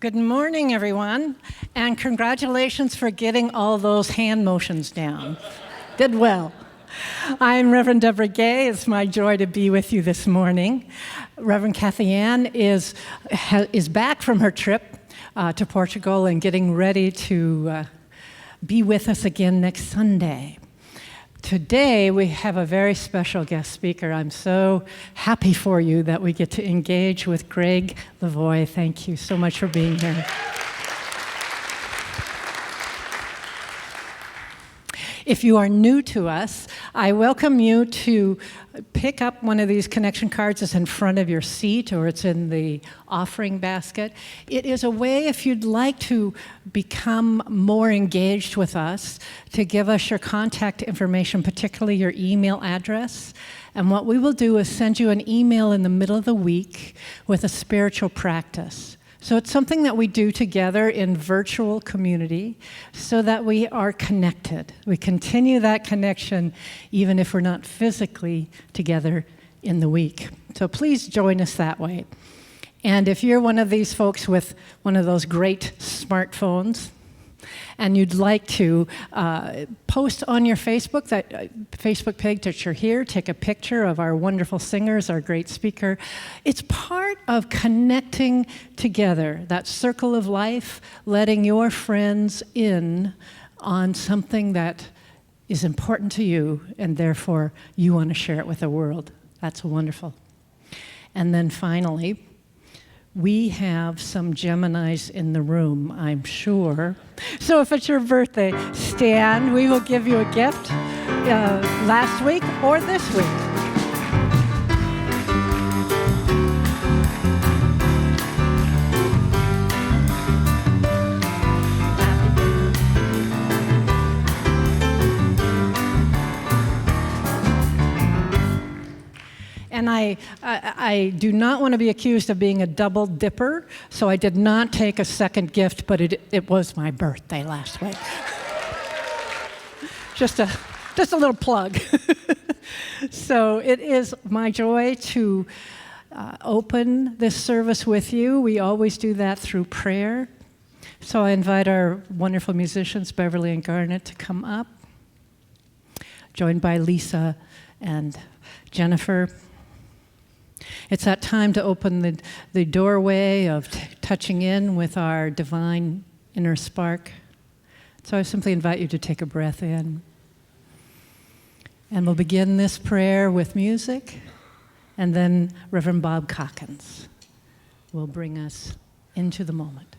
Good morning, everyone, and congratulations for getting all those hand motions down. Did well. I'm Reverend Deborah Gay. It's my joy to be with you this morning. Reverend Kathy Ann is back from her trip to Portugal and getting ready to be with us again next Sunday. Today, we have a very special guest speaker. I'm so happy for you that we get to engage with Gregg Levoy. Thank you so much for being here. If you are new to us, I welcome you to pick up one of these connection cards. It's in front of your seat or it's in the offering basket. It is a way, if you'd like to become more engaged with us, to give us your contact information, particularly your email address. And what we will do is send you an email in the middle of the week with a spiritual practice. So it's something that we do together in virtual community so that we are connected. We continue that connection even if we're not physically together in the week. So please join us that way. And if you're one of these folks with one of those great smartphones, and you'd like to post on your Facebook page that you're here, take a picture of our wonderful singers, our great speaker. It's part of connecting together, that circle of life, letting your friends in on something that is important to you, and therefore you want to share it with the world. That's wonderful. And then finally, we have some Geminis in the room, I'm sure. So if it's your birthday, stand. We will give you a gift last week or this week. And I do not want to be accused of being a double dipper, so I did not take a second gift, but it was my birthday last week. Just a little plug. So it is my joy to open this service with you. We always do that through prayer. So I invite our wonderful musicians, Beverly and Garnet, to come up, joined by Lisa and Jennifer. It's that time to open the doorway of touching in with our divine inner spark. So I simply invite you to take a breath in. And we'll begin this prayer with music, and then Reverend Bob Calkins will bring us into the moment.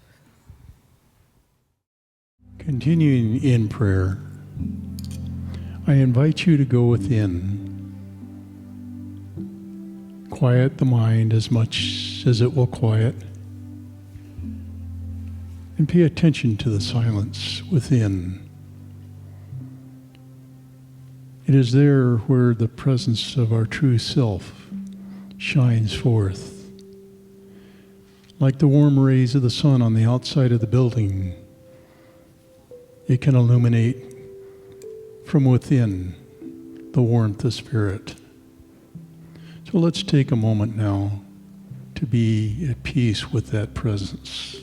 Continuing in prayer, I invite you to go within. Quiet the mind as much as it will quiet, and pay attention to the silence within. It is there where the presence of our true self shines forth. Like the warm rays of the sun on the outside of the building, it can illuminate from within the warmth of spirit. So let's take a moment now to be at peace with that presence.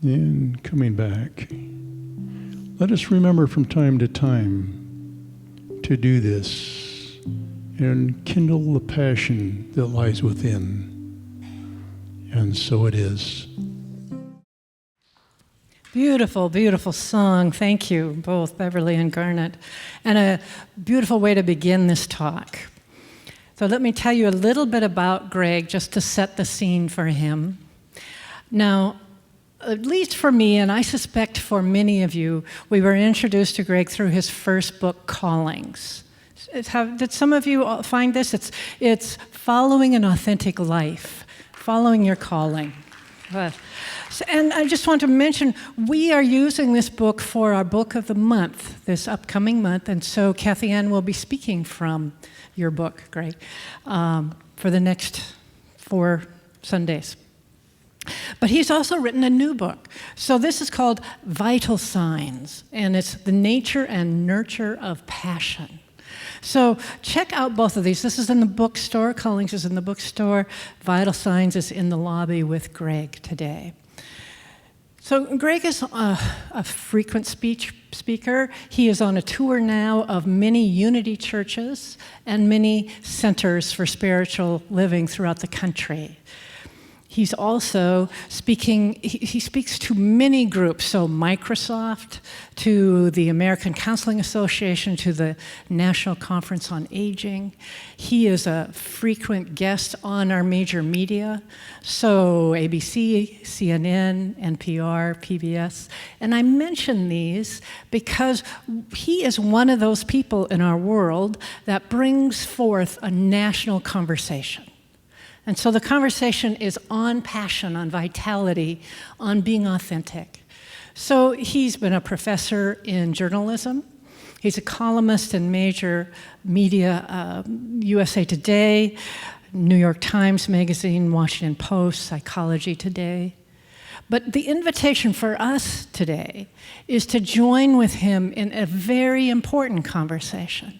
And coming back, let us remember from time to time to do this and kindle the passion that lies within. And so it is. Beautiful, beautiful song. Thank you, both Beverly and Garnet. And a beautiful way to begin this talk. So let me tell you a little bit about Gregg, just to set the scene for him. Now, at least for me, and I suspect for many of you, we were introduced to Gregg through his first book, Callings. Did some of you all find this? It's following an authentic life, following your calling. And I just want to mention, we are using this book for our book of the month, this upcoming month, and so Kathy Ann will be speaking from your book, Gregg, for the next 4 Sundays. But he's also written a new book. So this is called Vital Signs, and it's the nature and nurture of passion. So check out both of these. This is in the bookstore. Callings is in the bookstore. Vital Signs is in the lobby with Gregg today. So Gregg is a frequent speaker. He is on a tour now of many unity churches and many centers for spiritual living throughout the country. He's also speaking, he speaks to many groups, so Microsoft, to the American Counseling Association, to the National Conference on Aging. He is a frequent guest on our major media, so ABC, CNN, NPR, PBS. And I mention these because he is one of those people in our world that brings forth a national conversation. And so the conversation is on passion, on vitality, on being authentic. So he's been a professor in journalism. He's a columnist in major media, USA Today, New York Times Magazine, Washington Post, Psychology Today. But the invitation for us today is to join with him in a very important conversation.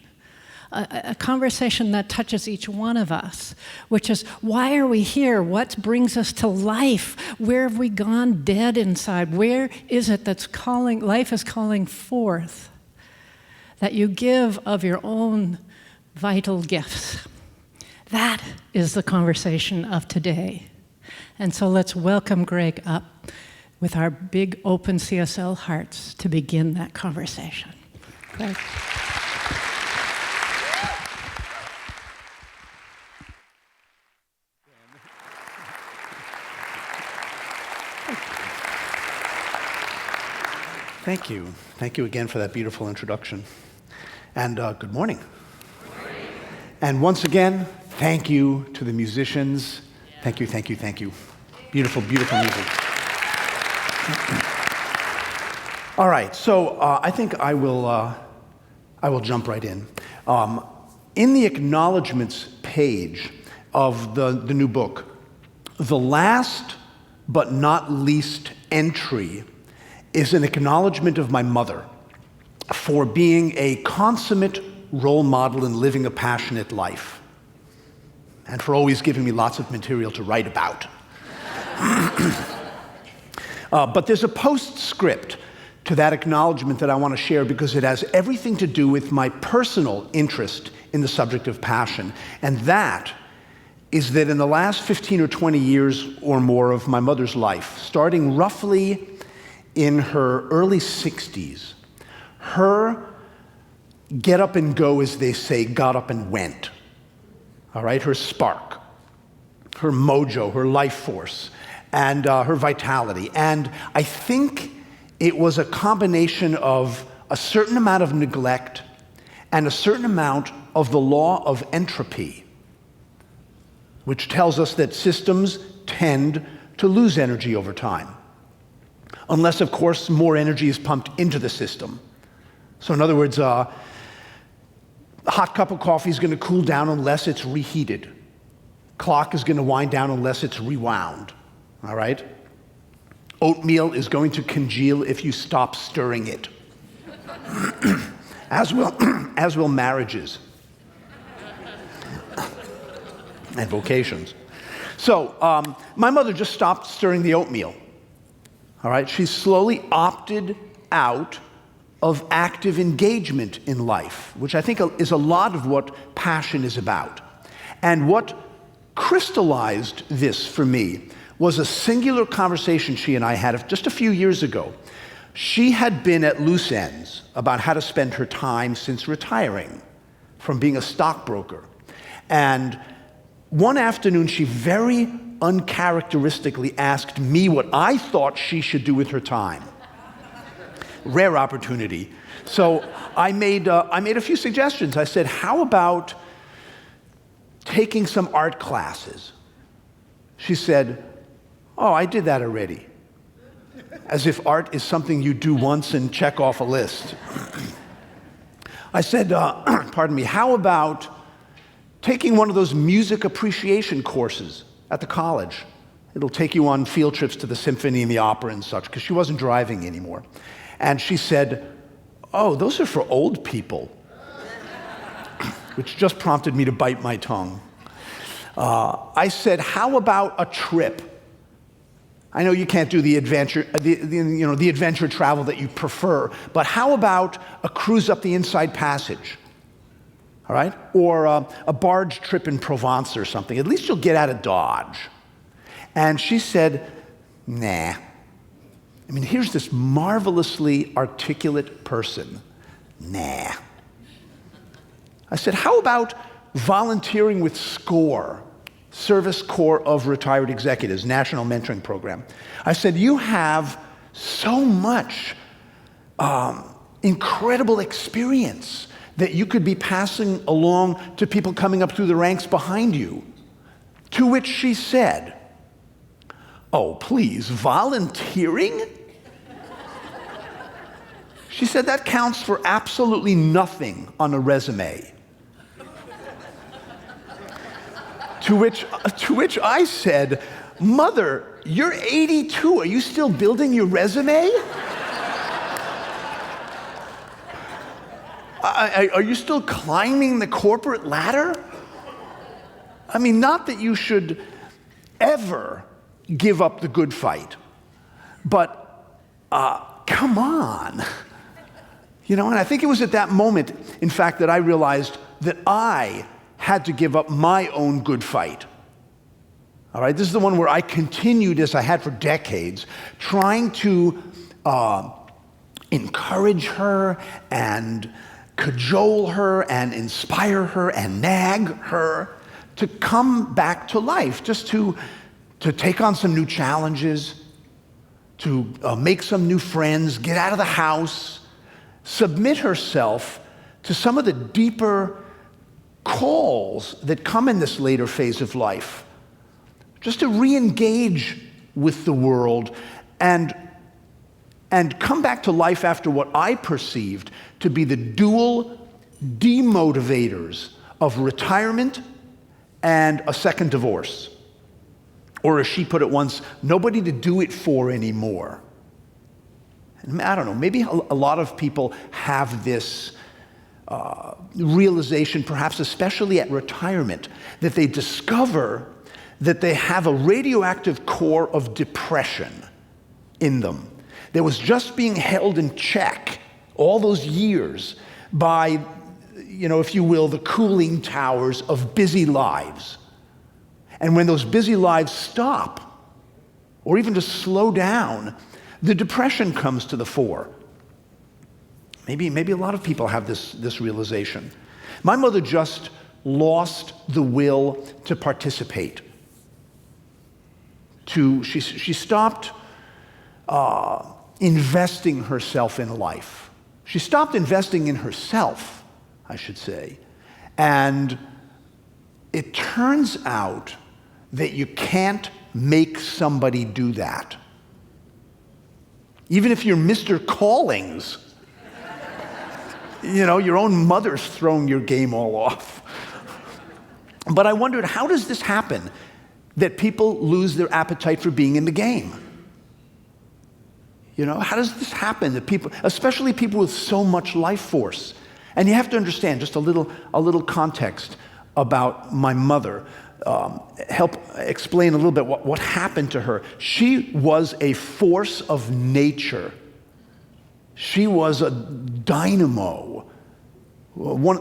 A conversation that touches each one of us, which is, why are we here? What brings us to life? Where have we gone dead inside? Where is it that's calling, life is calling forth, that you give of your own vital gifts? That is the conversation of today. And so let's welcome Gregg up with our big open CSL hearts to begin that conversation. Gregg. Thank you. Thank you again for that beautiful introduction. And good morning. Good morning. And once again, thank you to the musicians. Yeah. Thank you, thank you, thank you. Beautiful, beautiful music. All right, so I think I will jump right in. In the acknowledgments page of the new book, the last but not least entry is an acknowledgement of my mother for being a consummate role model in living a passionate life, and for always giving me lots of material to write about. But there's a postscript to that acknowledgement that I want to share because it has everything to do with my personal interest in the subject of passion, and that is that in the last 15 or 20 years or more of my mother's life, starting roughly in her early 60s, her get up and go, as they say, got up and went. All right, her spark, her mojo, her life force, and her vitality. And I think it was a combination of a certain amount of neglect and a certain amount of the law of entropy, which tells us that systems tend to lose energy over time. Unless, of course, more energy is pumped into the system. So in other words, a hot cup of coffee is going to cool down unless it's reheated. Clock is going to wind down unless it's rewound. All right? Oatmeal is going to congeal if you stop stirring it. as will marriages. And vocations. So my mother just stopped stirring the oatmeal. All right, she slowly opted out of active engagement in life, which I think is a lot of what passion is about. And what crystallized this for me was a singular conversation she and I had just a few years ago. She had been at loose ends about how to spend her time since retiring from being a stockbroker. And one afternoon, she very uncharacteristically asked me what I thought she should do with her time. rare opportunity. So I made a few suggestions. I said, how about taking some art classes? She said, oh, I did that already. As if art is something you do once and check off a list. I said, pardon me, how about taking one of those music appreciation courses at the college? It'll take you on field trips to the symphony and the opera and such, because she wasn't driving anymore. And she said, oh, those are for old people, which just prompted me to bite my tongue. I said, how about a trip? I know you can't do the adventure, the adventure travel that you prefer, but how about a cruise up the Inside Passage? All right? Or a barge trip in Provence or something. At least you'll get out of Dodge. And she said, nah. I mean, here's this marvelously articulate person. Nah. I said, how about volunteering with SCORE, Service Corps of Retired Executives, National Mentoring Program? I said, you have so much incredible experience that you could be passing along to people coming up through the ranks behind you. To which she said, oh, please, volunteering? She said that counts for absolutely nothing on a resume. To which I said, Mother, you're 82. Are you still building your resume? Are you still climbing the corporate ladder? I mean, not that you should ever give up the good fight, but come on. And I think it was at that moment, in fact, that I realized that I had to give up my own good fight. All right, this is the one where I continued, as I had for decades, trying to encourage her and cajole her and inspire her and nag her to come back to life, just to take on some new challenges, to make some new friends, get out of the house, submit herself to some of the deeper calls that come in this later phase of life, just to re-engage with the world and come back to life after what I perceived to be the dual demotivators of retirement and a second divorce. Or as she put it once, nobody to do it for anymore. And I don't know, maybe a lot of people have this realization, perhaps especially at retirement, that they discover that they have a radioactive core of depression in them that was just being held in check all those years by, if you will, the cooling towers of busy lives. And when those busy lives stop, or even just slow down, the depression comes to the fore. Maybe a lot of people have this realization. My mother just lost the will to participate. She stopped investing herself in life. She stopped investing in herself, I should say. And it turns out that you can't make somebody do that. Even if you're Mr. Callings, your own mother's thrown your game all off. But I wondered, how does this happen, that people lose their appetite for being in the game? How does this happen that people, especially people with so much life force? And you have to understand, just a little context about my mother, help explain a little bit what happened to her. She was a force of nature. She was a dynamo.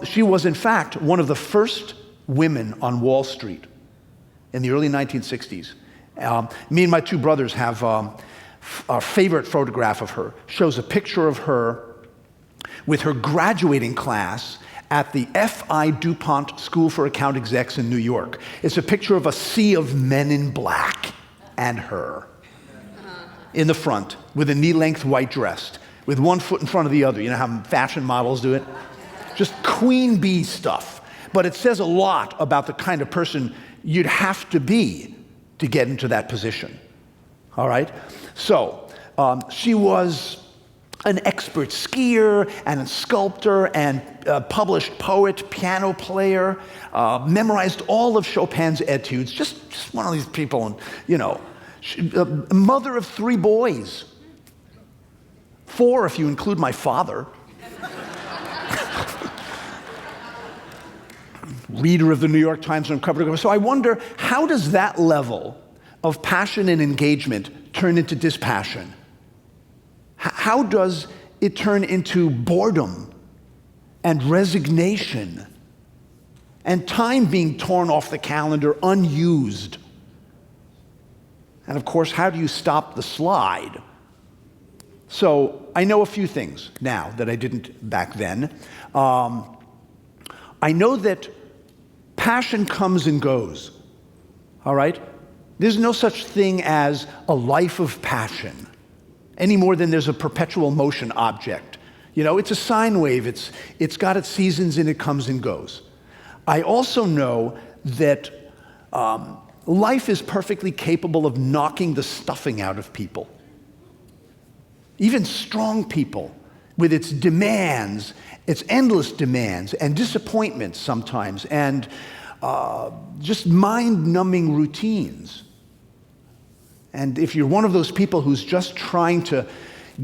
She was, in fact, one of the first women on Wall Street in the early 1960s. Me and my two brothers have our favorite photograph of her. Shows a picture of her with her graduating class at the F.I. DuPont School for Account Execs in New York. It's a picture of a sea of men in black and her in the front with a knee-length white dress with one foot in front of the other. You know how fashion models do it? Just queen bee stuff. But it says a lot about the kind of person you'd have to be to get into that position. All right? So she was an expert skier and a sculptor and published poet, piano player, memorized all of Chopin's etudes. Just one of these people, and mother of 3 boys. 4 if you include my father. Reader of the New York Times on cover to cover. So I wonder, how does that level of passion and engagement turn into dispassion? How does it turn into boredom and resignation and time being torn off the calendar unused? And of course, how do you stop the slide? So I know a few things now that I didn't back then. I know that passion comes and goes, all right? There's no such thing as a life of passion, any more than there's a perpetual motion object. It's a sine wave. It's got its seasons and it comes and goes. I also know that life is perfectly capable of knocking the stuffing out of people. Even strong people, with its demands, its endless demands and disappointments sometimes, and just mind-numbing routines. And if you're one of those people who's just trying to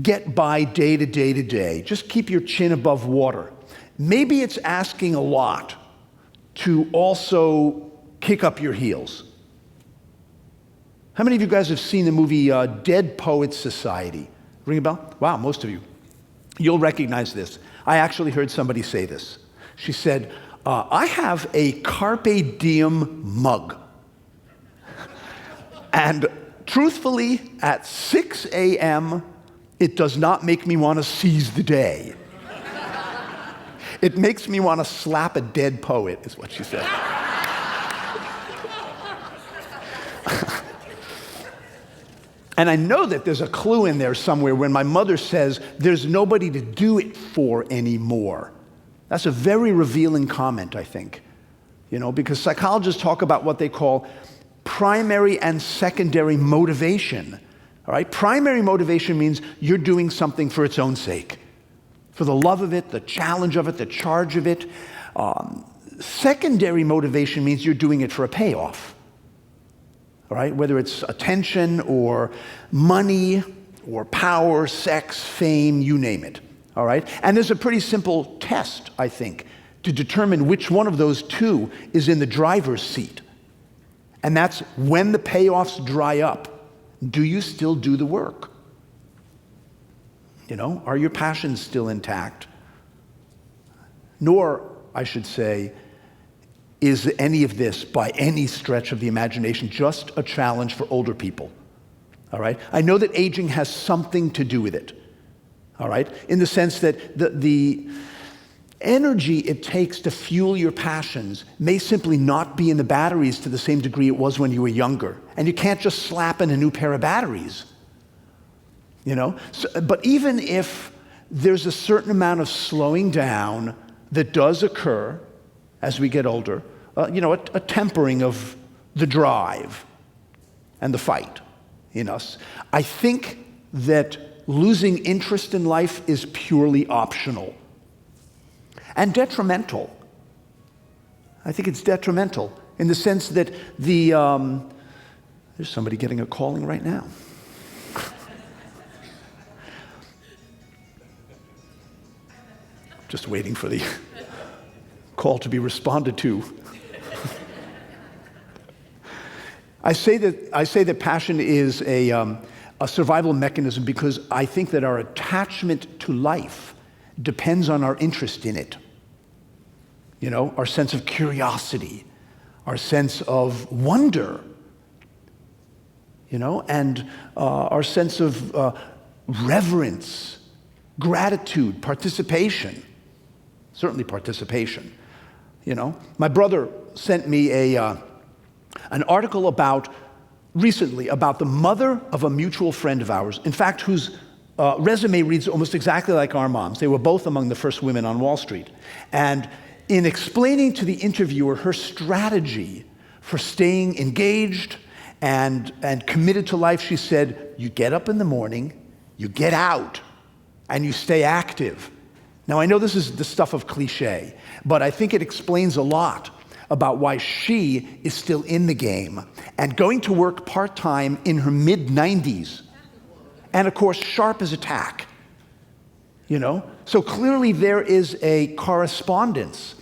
get by day to day to day, just keep your chin above water, maybe it's asking a lot to also kick up your heels. How many of you guys have seen the movie Dead Poets Society? Ring a bell? Wow, most of you. You'll recognize this. I actually heard somebody say this. She said, I have a Carpe Diem mug. And truthfully, at 6 a.m., it does not make me want to seize the day. It makes me want to slap a dead poet, is what she said. And I know that there's a clue in there somewhere when my mother says, there's nobody to do it for anymore. That's a very revealing comment, I think. Because psychologists talk about what they call primary and secondary motivation. All right? Primary motivation means you're doing something for its own sake, for the love of it, the challenge of it, the charge of it. Secondary motivation means you're doing it for a payoff. All right, whether it's attention or money or power, sex, fame, you name it. All right, and there's a pretty simple test, I think, to determine which one of those two is in the driver's seat. And that's when the payoffs dry up, do you still do the work? Are your passions still intact? Nor, I should say, is any of this, by any stretch of the imagination, just a challenge for older people, all right? I know that aging has something to do with it, all right? In the sense that the energy it takes to fuel your passions may simply not be in the batteries to the same degree it was when you were younger. And you can't just slap in a new pair of batteries, but even if there's a certain amount of slowing down that does occur as we get older, a tempering of the drive and the fight in us. I think that losing interest in life is purely optional and detrimental. I think it's detrimental in the sense that there's somebody getting a calling right now. Just waiting for the call to be responded to. I say that passion is a survival mechanism because I think that our attachment to life depends on our interest in it. Our sense of curiosity, our sense of wonder, and our sense of reverence, gratitude, participation. Certainly participation. My brother sent me an article recently about the mother of a mutual friend of ours, in fact, whose resume reads almost exactly like our mom's. They were both among the first women on Wall Street. And in explaining to the interviewer her strategy for staying engaged and committed to life, she said, you get up in the morning, you get out, and you stay active. Now, I know this is the stuff of cliche, but I think it explains a lot about why she is still in the game and going to work part-time in her mid-90s. And of course, sharp as a tack, you know? So clearly there is a correspondence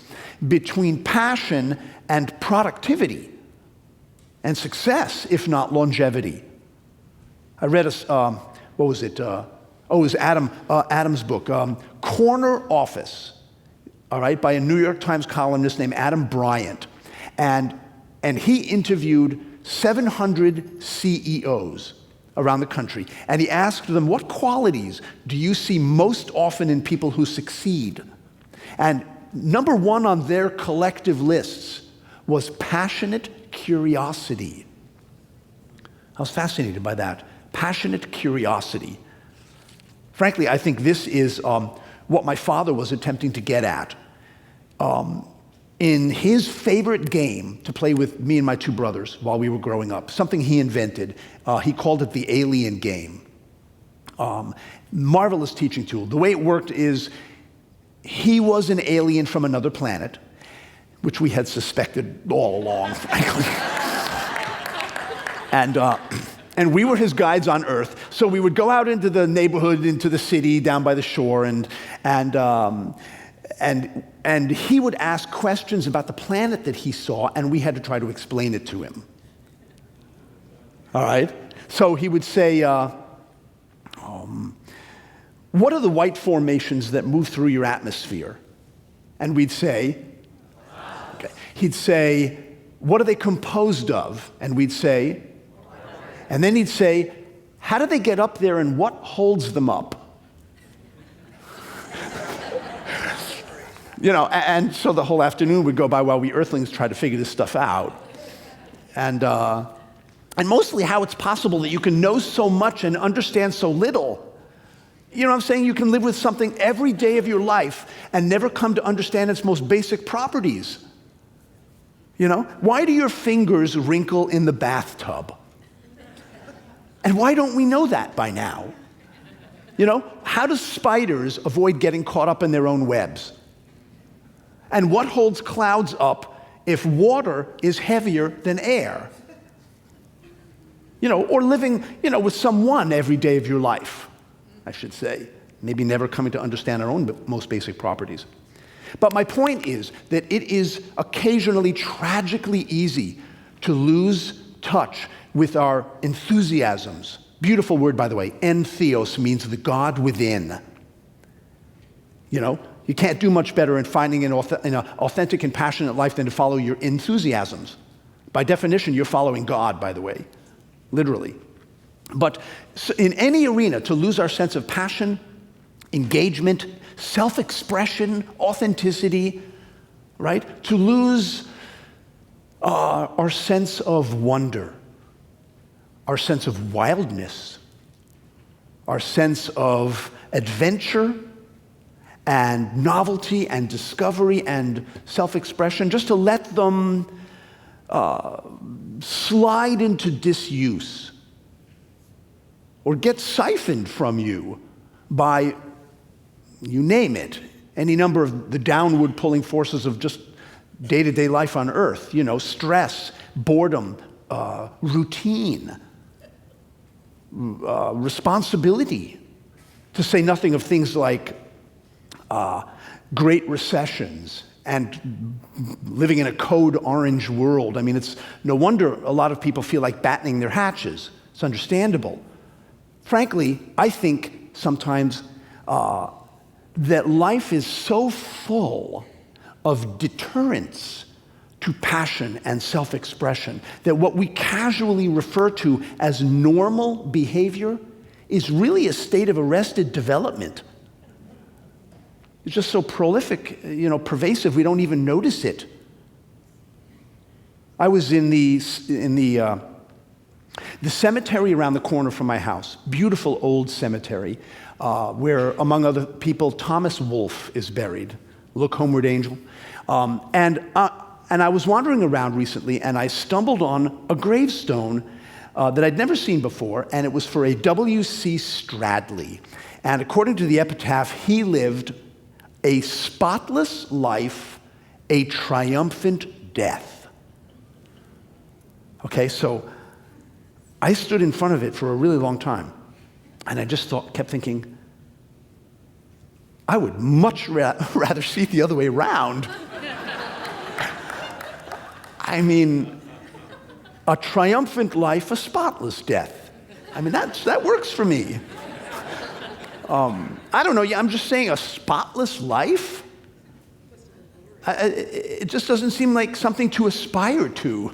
between passion and productivity and success, if not longevity. I read what was it? It was Adam's book, Corner Office, all right, by a New York Times columnist named Adam Bryant. And he interviewed 700 CEOs around the country. And he asked them, what qualities do you see most often in people who succeed? And number one on their collective lists was passionate curiosity. I was fascinated by that. Passionate curiosity. Frankly, I think this is what my father was attempting to get at. In his favorite game to play with me and my two brothers while we were growing up, something he invented, he called it the alien game. Marvelous teaching tool. The way it worked is he was an alien from another planet, which we had suspected all along, frankly. And we were his guides on Earth. So we would go out into the neighborhood, into the city, down by the shore, and he would ask questions about the planet that he saw, and we had to try to explain it to him. All right? So he would say, what are the white formations that move through your atmosphere? And we'd say, okay. He'd say, what are they composed of? And we'd say, and then he'd say, how do they get up there and what holds them up? You know, and so the whole afternoon would go by while we Earthlings tried to figure this stuff out. And mostly how it's possible that you can know so much and understand so little. You know what I'm saying? You can live with something every day of your life and never come to understand its most basic properties. You know? Why do your fingers wrinkle in the bathtub? And why don't we know that by now? You know? How do spiders avoid getting caught up in their own webs? And what holds clouds up if water is heavier than air? You know, or living, you know, with someone every day of your life, I should say. Maybe never coming to understand our own most basic properties. But my point is that it is occasionally tragically easy to lose touch with our enthusiasms. Beautiful word, by the way. Entheos means the God within. You know, you can't do much better in finding an authentic and passionate life than to follow your enthusiasms. By definition, you're following God, by the way, literally. But in any arena, to lose our sense of passion, engagement, self-expression, authenticity, right? To lose our sense of wonder, our sense of wildness, our sense of adventure and novelty and discovery and self-expression, just to let them slide into disuse or get siphoned from you by, you name it, any number of the downward pulling forces of just day-to-day life on Earth, you know, stress, boredom, routine, responsibility, to say nothing of things like great recessions and living in a code orange world. I mean, it's no wonder a lot of people feel like battening their hatches. It's understandable. Frankly, I think sometimes that life is so full of deterrents to passion and self-expression that what we casually refer to as normal behavior is really a state of arrested development. It's just so prolific, you know, pervasive, we don't even notice it. I was in the The cemetery around the corner from my house, beautiful old cemetery, where, among other people, Thomas Wolfe is buried. Look homeward, angel. And I was wandering around recently, and I stumbled on a gravestone that I'd never seen before, and it was for a W.C. Stradley. And according to the epitaph, he lived a spotless life, a triumphant death. Okay, so I stood in front of it for a really long time, and I just kept thinking, I would much rather see it the other way around. I mean, a triumphant life, a spotless death. I mean, that works for me. I don't know, I'm just saying a spotless life? It just doesn't seem like something to aspire to.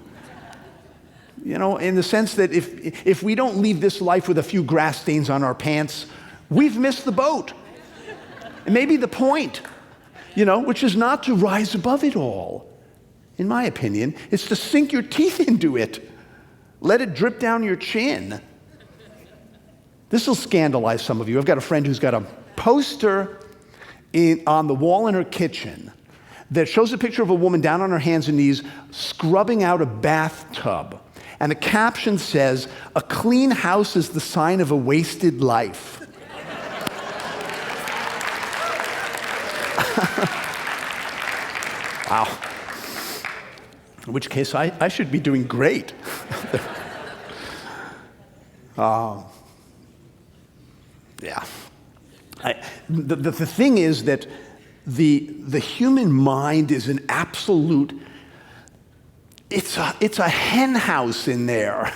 You know, in the sense that if we don't leave this life with a few grass stains on our pants, we've missed the boat. And maybe the point, you know, which is not to rise above it all. In my opinion, it's to sink your teeth into it. Let it drip down your chin. This will scandalize some of you. I've got a friend who's got a poster on the wall in her kitchen that shows a picture of a woman down on her hands and knees scrubbing out a bathtub. And the caption says, "A clean house is the sign of a wasted life." Wow. In which case, I should be doing great. Yeah. The thing is that the human mind is an absolute, it's a hen house in there.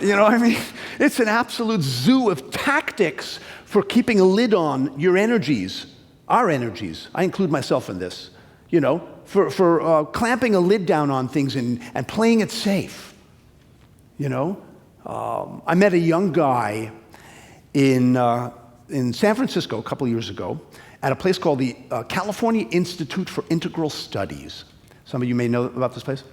You know what I mean? It's an absolute zoo of tactics for keeping a lid on your energies, our energies. I include myself in this. You know, for clamping a lid down on things and playing it safe. You know? I met a young guy in San Francisco a couple years ago at a place called the California Institute for Integral Studies. Some of you may know about this place.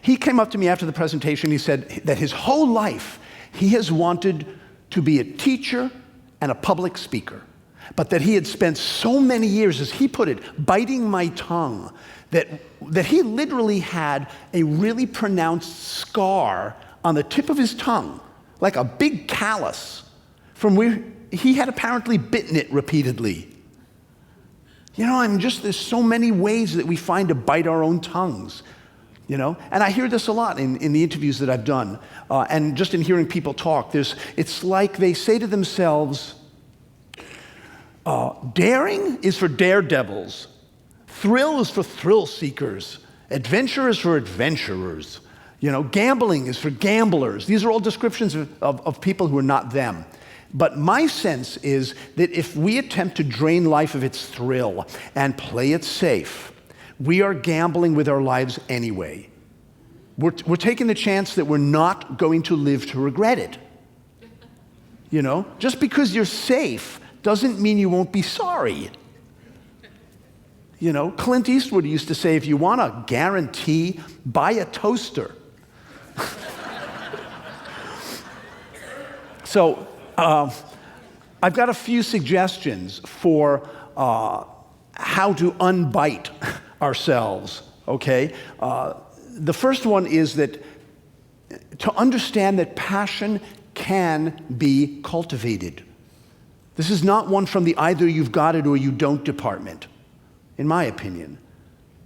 He came up to me after the presentation. He said that his whole life he has wanted to be a teacher and a public speaker, but that he had spent so many years, as he put it, biting my tongue, that he literally had a really pronounced scar on the tip of his tongue, like a big callus, from where he had apparently bitten it repeatedly. You know, there's so many ways that we find to bite our own tongues, you know? And I hear this a lot in the interviews that I've done, and just in hearing people talk. It's like they say to themselves, daring is for daredevils, thrill is for thrill seekers, adventure is for adventurers, you know, gambling is for gamblers. These are all descriptions of people who are not them. But my sense is that if we attempt to drain life of its thrill and play it safe, we are gambling with our lives anyway. We're taking the chance that we're not going to live to regret it. You know, just because you're safe doesn't mean you won't be sorry. You know, Clint Eastwood used to say, if you want a guarantee, buy a toaster. So, I've got a few suggestions for how to unbite ourselves, okay? The first one is that to understand that passion can be cultivated. This is not one from the either you've got it or you don't department, in my opinion.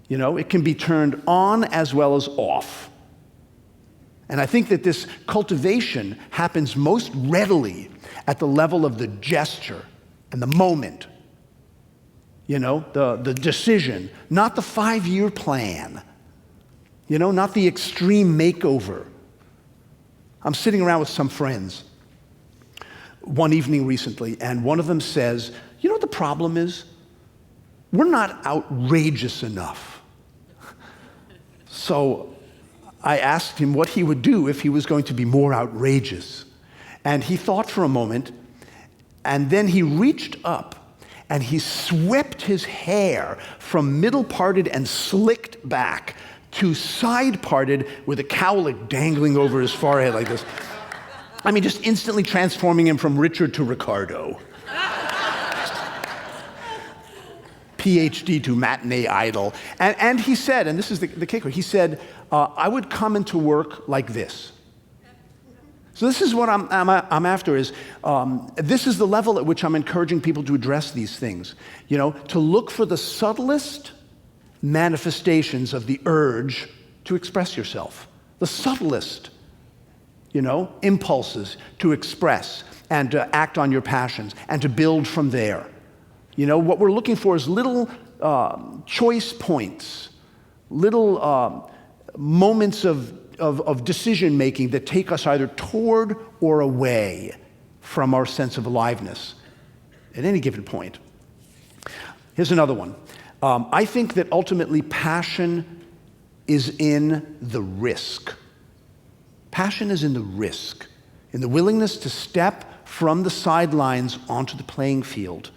You know, it can be turned on as well as off. And I think that this cultivation happens most readily at the level of the gesture and the moment. You know, the decision, not the 5-year plan. You know, not the extreme makeover. I'm sitting around with some friends one evening recently, and one of them says, you know what the problem is? We're not outrageous enough. So I asked him what he would do if he was going to be more outrageous. And he thought for a moment, and then he reached up and he swept his hair from middle parted and slicked back to side-parted with a cowlick dangling over his forehead like this. I mean, just instantly transforming him from Richard to Ricardo. PhD to matinee idol. And he said, and this is the kicker, he said, I would come into work like this. So this is what I'm after is, this is the level at which I'm encouraging people to address these things. You know, to look for the subtlest manifestations of the urge to express yourself. The subtlest, impulses to express and to act on your passions and to build from there. What we're looking for is little choice points, little moments of decision making that take us either toward or away from our sense of aliveness at any given point. Here's another one. I think that ultimately passion is in the risk. Passion is in the risk, in the willingness to step from the sidelines onto the playing field.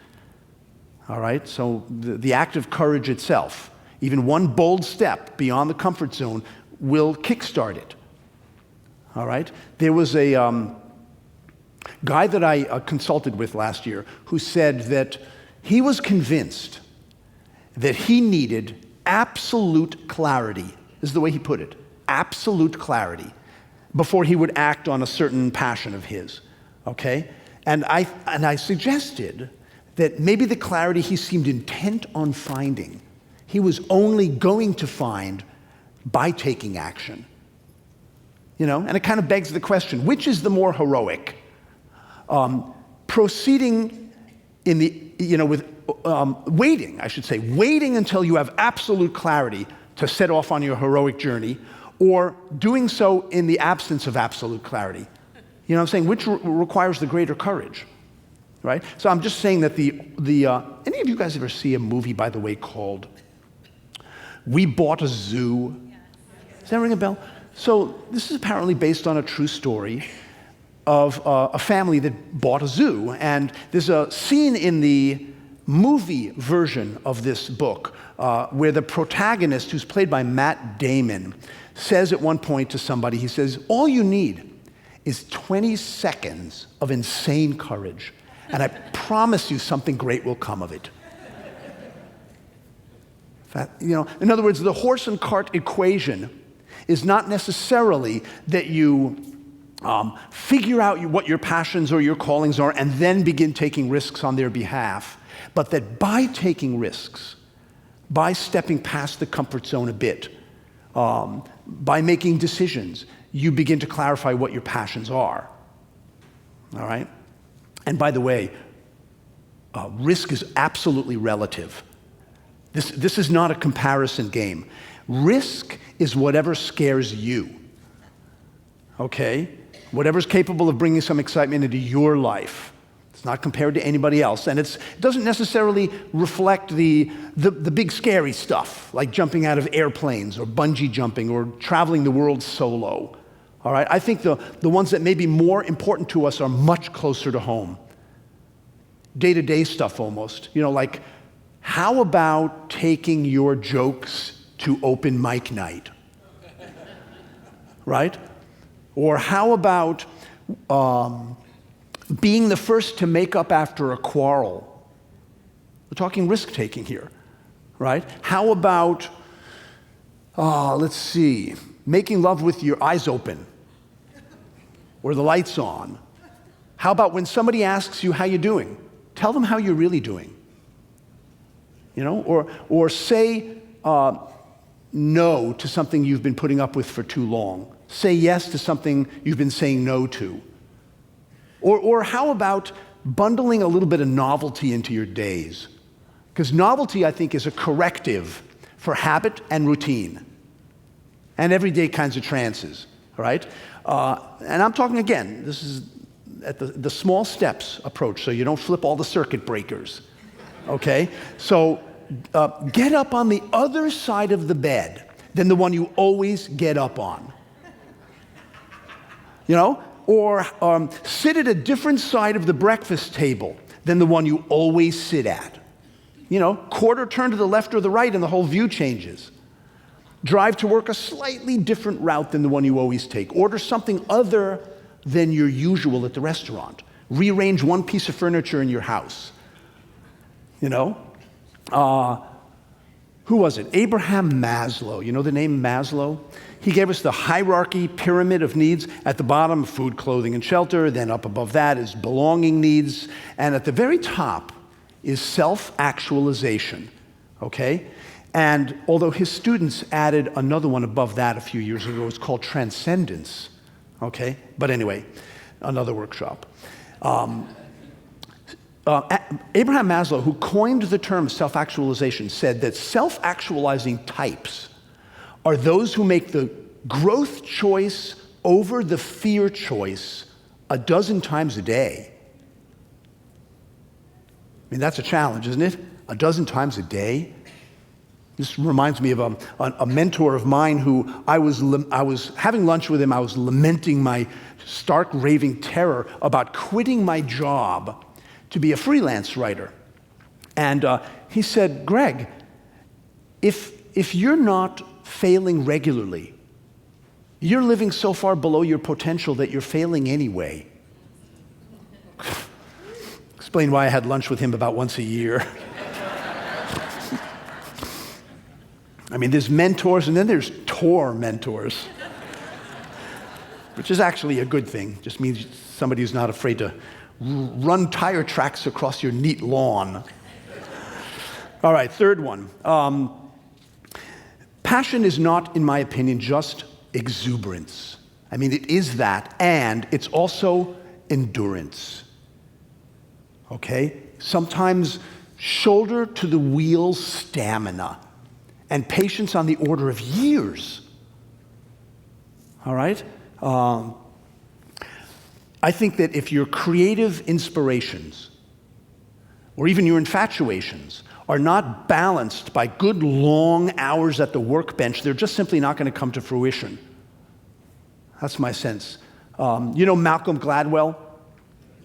All right, so the act of courage itself, even one bold step beyond the comfort zone will kickstart it. All right, there was a guy that I consulted with last year who said that he was convinced that he needed absolute clarity, is the way he put it, absolute clarity, before he would act on a certain passion of his, okay? And I suggested that maybe the clarity he seemed intent on finding, he was only going to find by taking action. And it kind of begs the question, which is the more heroic? Proceeding in the, waiting until you have absolute clarity to set off on your heroic journey, or doing so in the absence of absolute clarity. Which requires the greater courage? Right? So I'm just saying that any of you guys ever see a movie, by the way, called We Bought a Zoo? Does that ring a bell? So this is apparently based on a true story of a family that bought a zoo. And there's a scene in the movie version of this book where the protagonist, who's played by Matt Damon, says at one point to somebody, he says, all you need is 20 seconds of insane courage. And I promise you something great will come of it. In other words, the horse and cart equation is not necessarily that you figure out what your passions or your callings are and then begin taking risks on their behalf, but that by taking risks, by stepping past the comfort zone a bit, by making decisions, you begin to clarify what your passions are. All right? And by the way, risk is absolutely relative. This is not a comparison game. Risk is whatever scares you, okay? Whatever's capable of bringing some excitement into your life. It's not compared to anybody else. And it doesn't necessarily reflect the big scary stuff, like jumping out of airplanes or bungee jumping or traveling the world solo. All right, I think the ones that may be more important to us are much closer to home. Day-to-day stuff almost. Like, how about taking your jokes to open mic night? Right? Or how about being the first to make up after a quarrel? We're talking risk-taking here, right? How about, making love with your eyes open or the lights on? How about when somebody asks you how you're doing, tell them how you're really doing? Or say no to something you've been putting up with for too long. Say yes to something you've been saying no to. Or how about bundling a little bit of novelty into your days? Because novelty, I think, is a corrective for habit and routine and everyday kinds of trances, right? And I'm talking again, this is at the small steps approach, so you don't flip all the circuit breakers, okay? So get up on the other side of the bed than the one you always get up on. Or sit at a different side of the breakfast table than the one you always sit at. Quarter turn to the left or the right and the whole view changes. Drive to work a slightly different route than the one you always take. Order something other than your usual at the restaurant. Rearrange one piece of furniture in your house. You know? Who was it? Abraham Maslow. You know the name Maslow? He gave us the hierarchy pyramid of needs. At the bottom, food, clothing, and shelter. Then up above that is belonging needs. And at the very top is self-actualization. Okay? And although his students added another one above that a few years ago, it's called transcendence. Okay? But anyway, another workshop. Abraham Maslow, who coined the term self-actualization, said that self-actualizing types are those who make the growth choice over the fear choice a dozen times a day. I mean, that's a challenge, isn't it? A dozen times a day? This reminds me of a mentor of mine who I was having lunch with him. I was lamenting my stark raving terror about quitting my job to be a freelance writer. And he said, Gregg, if you're not failing regularly, you're living so far below your potential that you're failing anyway. Explain why I had lunch with him about once a year. I mean, there's mentors and then there's tour mentors, which is actually a good thing. Just means somebody who's not afraid to run tire tracks across your neat lawn. All right, third one. Passion is not, in my opinion, just exuberance. I mean, it is that, and it's also endurance. Okay? Sometimes shoulder to the wheel stamina and patience on the order of years. All right? I think that if your creative inspirations, or even your infatuations, are not balanced by good long hours at the workbench, they're just simply not going to come to fruition. That's my sense. You know Malcolm Gladwell,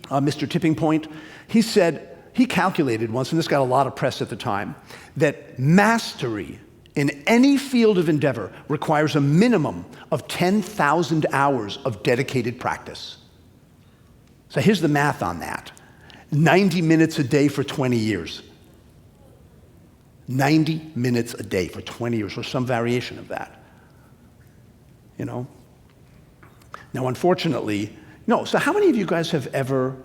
Mr. Tipping Point? He said, he calculated once, and this got a lot of press at the time, that mastery in any field of endeavor requires a minimum of 10,000 hours of dedicated practice. So here's the math on that. 90 minutes a day for 20 years. 90 minutes a day for 20 years, or some variation of that. You know? Now, unfortunately, no. So how many of you guys have ever,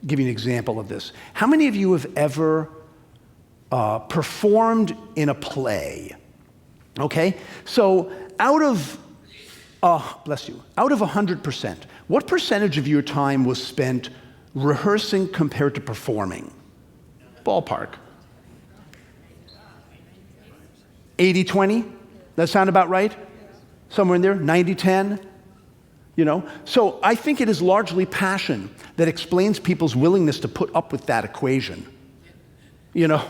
give you an example of this, how many of you have ever performed in a play? Okay? So out of, bless you, out of 100%, what percentage of your time was spent rehearsing compared to performing? Ballpark. 80-20? That sound about right? Somewhere in there? 90-10? You know? So I think it is largely passion that explains people's willingness to put up with that equation. You know?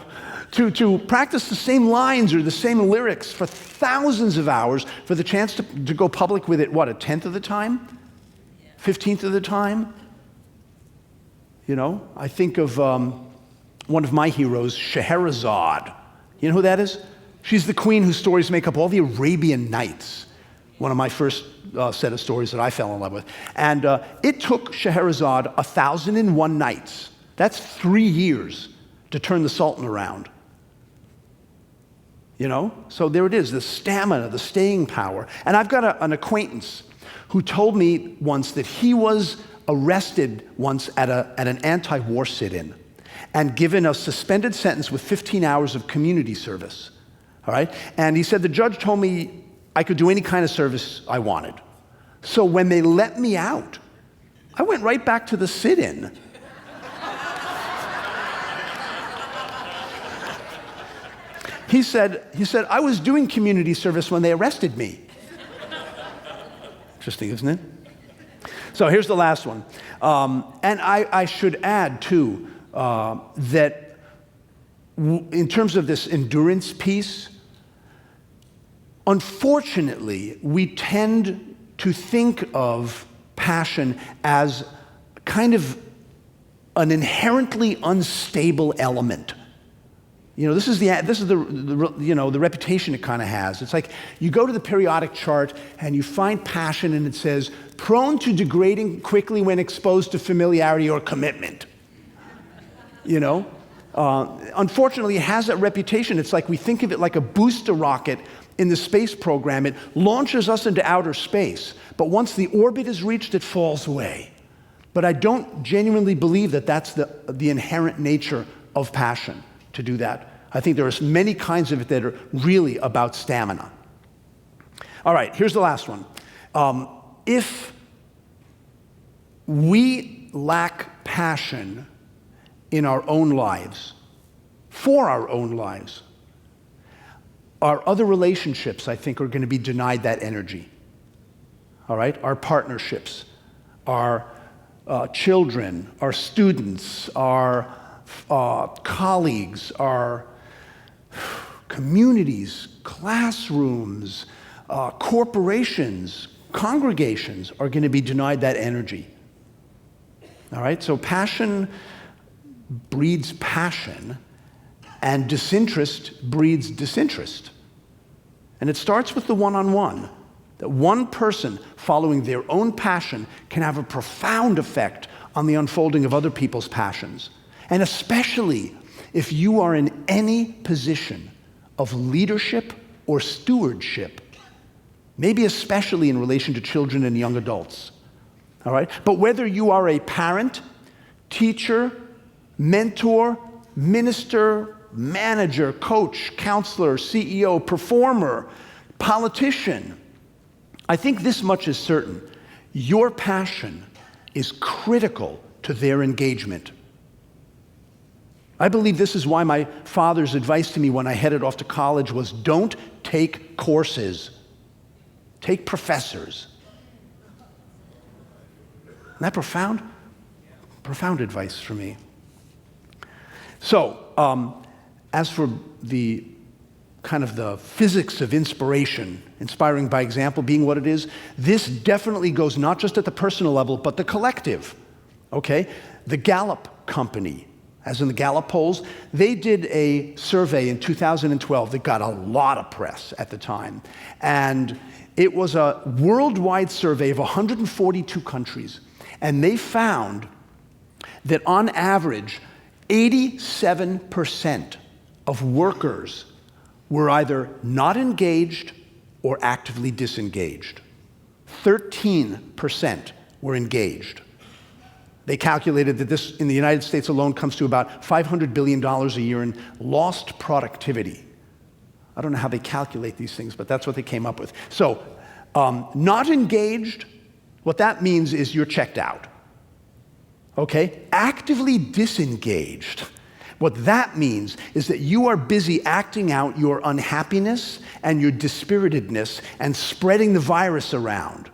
To practice the same lines or the same lyrics for thousands of hours for the chance to go public with it, what, a 10th of the time? 15th of the time? You know? I think of one of my heroes, Scheherazade. You know who that is? She's the queen whose stories make up all the Arabian Nights, one of my first set of stories that I fell in love with. And it took Scheherazade 1,001 nights. That's 3 years to turn the Sultan around. You know? So there it is, the stamina, the staying power. And I've got an acquaintance who told me once that he was arrested once at an anti-war sit-in and given a suspended sentence with 15 hours of community service. All right? And he said, the judge told me I could do any kind of service I wanted. So when they let me out, I went right back to the sit-in. He said, I was doing community service when they arrested me. Interesting, isn't it? So here's the last one. And I should add, too, that in terms of this endurance piece, unfortunately, we tend to think of passion as kind of an inherently unstable element. This is the reputation it kind of has. It's like you go to the periodic chart and you find passion and it says, prone to degrading quickly when exposed to familiarity or commitment. Unfortunately, it has that reputation. It's like we think of it like a booster rocket in the space program. It launches us into outer space, but once the orbit is reached, it falls away. But I don't genuinely believe that that's the inherent nature of passion, to do that. I think there are many kinds of it that are really about stamina. All right, here's the last one. If we lack passion in our own lives, for our own lives, our other relationships, I think, are going to be denied that energy. All right? Our partnerships, our children, our students, our colleagues, our communities, classrooms, corporations, congregations are going to be denied that energy. All right? So passion breeds passion, and disinterest breeds disinterest. And it starts with the one-on-one. That one person following their own passion can have a profound effect on the unfolding of other people's passions. And especially if you are in any position of leadership or stewardship, maybe especially in relation to children and young adults. All right? But whether you are a parent, teacher, mentor, minister, manager, coach, counselor, CEO, performer, politician, I think this much is certain. Your passion is critical to their engagement. I believe this is why my father's advice to me when I headed off to college was, don't take courses, take professors. Isn't that profound? Profound advice for me. So, as for the kind of the physics of inspiration, inspiring by example being what it is, this definitely goes not just at the personal level, but the collective, okay? The Gallup company, as in the Gallup polls, they did a survey in 2012 that got a lot of press at the time. And it was a worldwide survey of 142 countries. And they found that on average, 87% of workers were either not engaged or actively disengaged. 13% were engaged. They calculated that this, in the United States alone, comes to about $500 billion a year in lost productivity. I don't know how they calculate these things, but that's what they came up with. So, not engaged, what that means is you're checked out. Okay? Actively disengaged. What that means is that you are busy acting out your unhappiness and your dispiritedness and spreading the virus around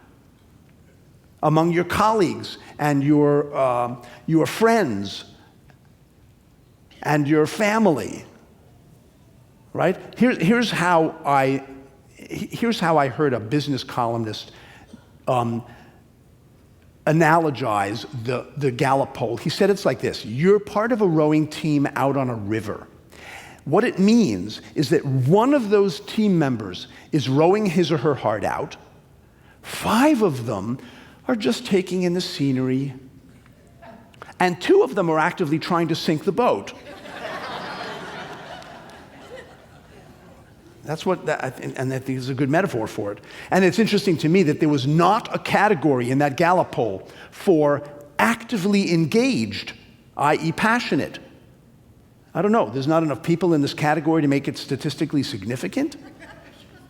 among your colleagues and your friends and your family. Right? Here's how I heard a business columnist analogize the Gallup poll. He said it's like this: you're part of a rowing team out on a river. What it means is that one of those team members is rowing his or her heart out. 5 of them are just taking in the scenery. And 2 of them are actively trying to sink the boat. That's what, and I think is a good metaphor for it. And it's interesting to me that there was not a category in that Gallup poll for actively engaged, i.e. passionate. I don't know, there's not enough people in this category to make it statistically significant?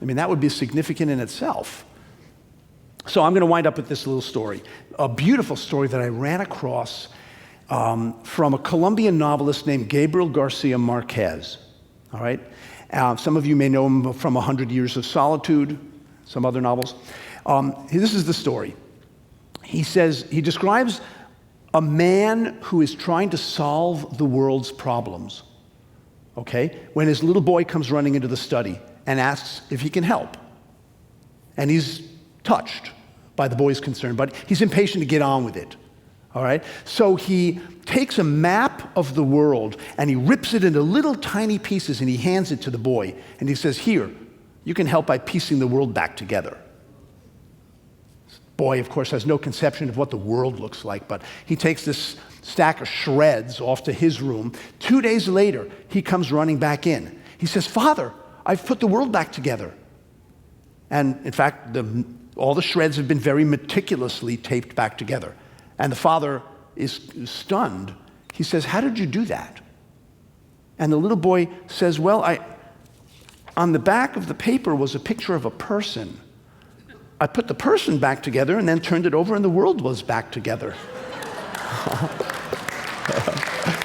I mean, that would be significant in itself. So I'm going to wind up with this little story, a beautiful story that I ran across from a Colombian novelist named Gabriel Garcia Marquez, all right? Some of you may know him from 100 Years of Solitude, some other novels. This is the story. He describes a man who is trying to solve the world's problems, okay? When his little boy comes running into the study and asks if he can help. And he's touched by the boy's concern, but he's impatient to get on with it, All right? So he takes a map of the world and he rips it into little tiny pieces and he hands it to the boy. And he says, here, you can help by piecing the world back together. Boy, of course, has no conception of what the world looks like, but he takes this stack of shreds off to his room. 2 days later, he comes running back in. He says, Father, I've put the world back together. And in fact, all the shreds have been very meticulously taped back together. And the father is stunned. He says, how did you do that? And the little boy says, well, on the back of the paper was a picture of a person. I put the person back together and then turned it over and the world was back together.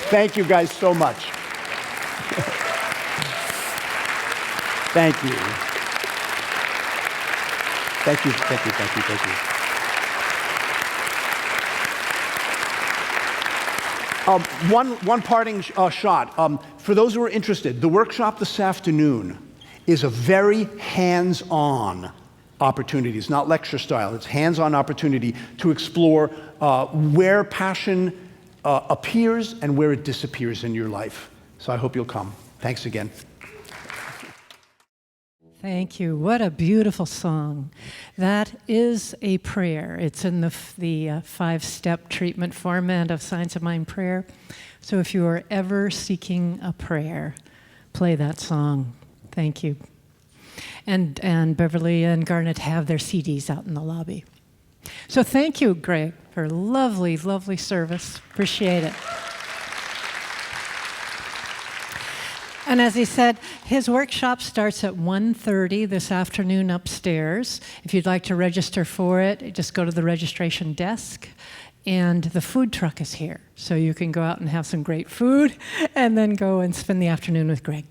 Thank you guys so much. Thank you. Thank you, thank you, thank you, thank you. One parting shot. For those who are interested, the workshop this afternoon is a very hands-on opportunity. It's not lecture style. It's hands-on opportunity to explore where passion appears and where it disappears in your life. So I hope you'll come. Thanks again. Thank you. What a beautiful song. That is a prayer. It's in the 5-step treatment format of Science of Mind prayer. So if you are ever seeking a prayer, play that song. Thank you. And Beverly and Garnet have their CDs out in the lobby. So thank you, Gregg, for lovely, lovely service. Appreciate it. And as he said, his workshop starts at 1:30 this afternoon upstairs. If you'd like to register for it, just go to the registration desk. And the food truck is here. So you can go out and have some great food and then go and spend the afternoon with Gregg.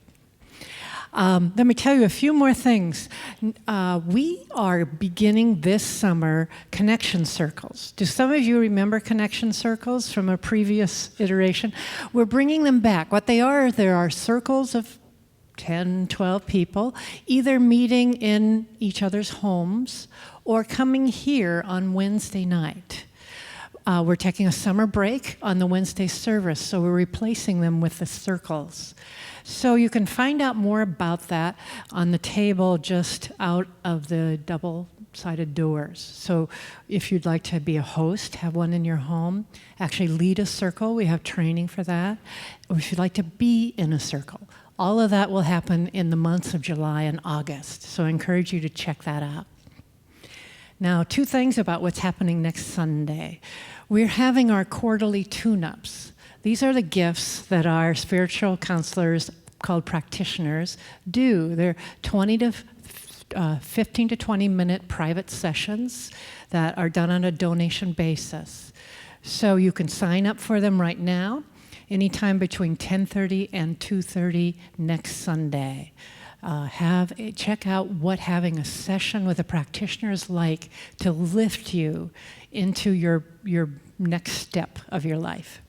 Let me tell you a few more things. We are beginning this summer connection circles. Do some of you remember connection circles from a previous iteration? We're bringing them back. What they are, there are circles of 10, 12 people, either meeting in each other's homes or coming here on Wednesday night. We're taking a summer break on the Wednesday service, so we're replacing them with the circles. So you can find out more about that on the table just out of the double-sided doors. So if you'd like to be a host, have one in your home, actually lead a circle, we have training for that. Or if you'd like to be in a circle, all of that will happen in the months of July and August. So I encourage you to check that out. Now, 2 things about what's happening next Sunday. We're having our quarterly tune-ups. These are the gifts that our spiritual counselors, called practitioners, do. They're 15 to 20-minute private sessions that are done on a donation basis. So you can sign up for them right now, anytime between 10:30 and 2:30 next Sunday. Check out what having a session with a practitioner is like to lift you into your next step of your life.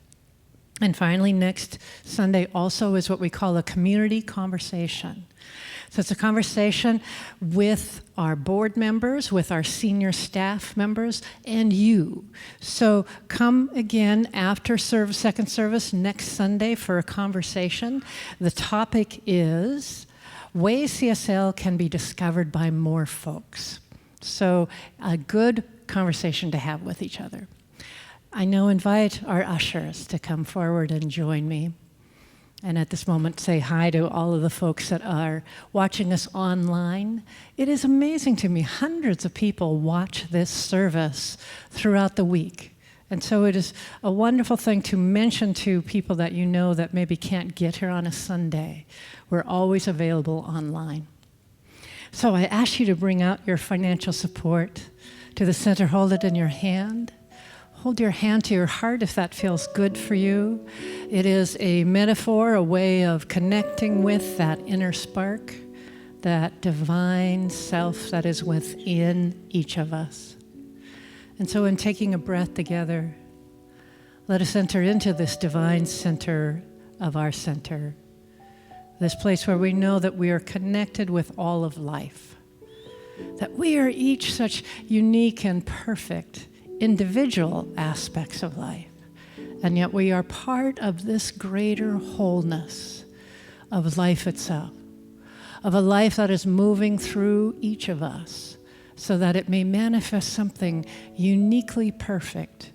And finally, next Sunday also is what we call a community conversation. So it's a conversation with our board members, with our senior staff members, and you. So come again after second service next Sunday for a conversation. The topic is ways CSL can be discovered by more folks. So a good conversation to have with each other. I now invite our ushers to come forward and join me. And at this moment, say hi to all of the folks that are watching us online. It is amazing to me. Hundreds of people watch this service throughout the week. And so it is a wonderful thing to mention to people that you know that maybe can't get here on a Sunday. We're always available online. So I ask you to bring out your financial support to the center. Hold it in your hand. Hold your hand to your heart if that feels good for you. It is a metaphor, a way of connecting with that inner spark, that divine self that is within each of us. And so in taking a breath together, let us enter into this divine center of our center, this place where we know that we are connected with all of life, that we are each such unique and perfect individual aspects of life. And yet we are part of this greater wholeness of life itself, of a life that is moving through each of us so that it may manifest something uniquely perfect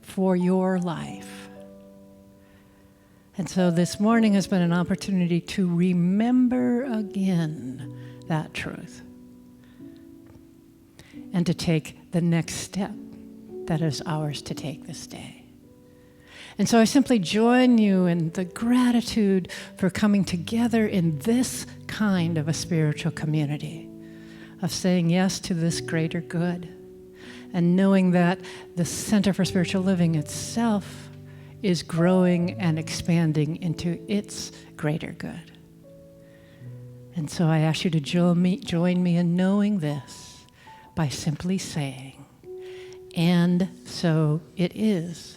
for your life. And so this morning has been an opportunity to remember again that truth and to take the next step that is ours to take this day. And so I simply join you in the gratitude for coming together in this kind of a spiritual community, of saying yes to this greater good, and knowing that the Center for Spiritual Living itself is growing and expanding into its greater good. And so I ask you to join me in knowing this by simply saying, and so it is.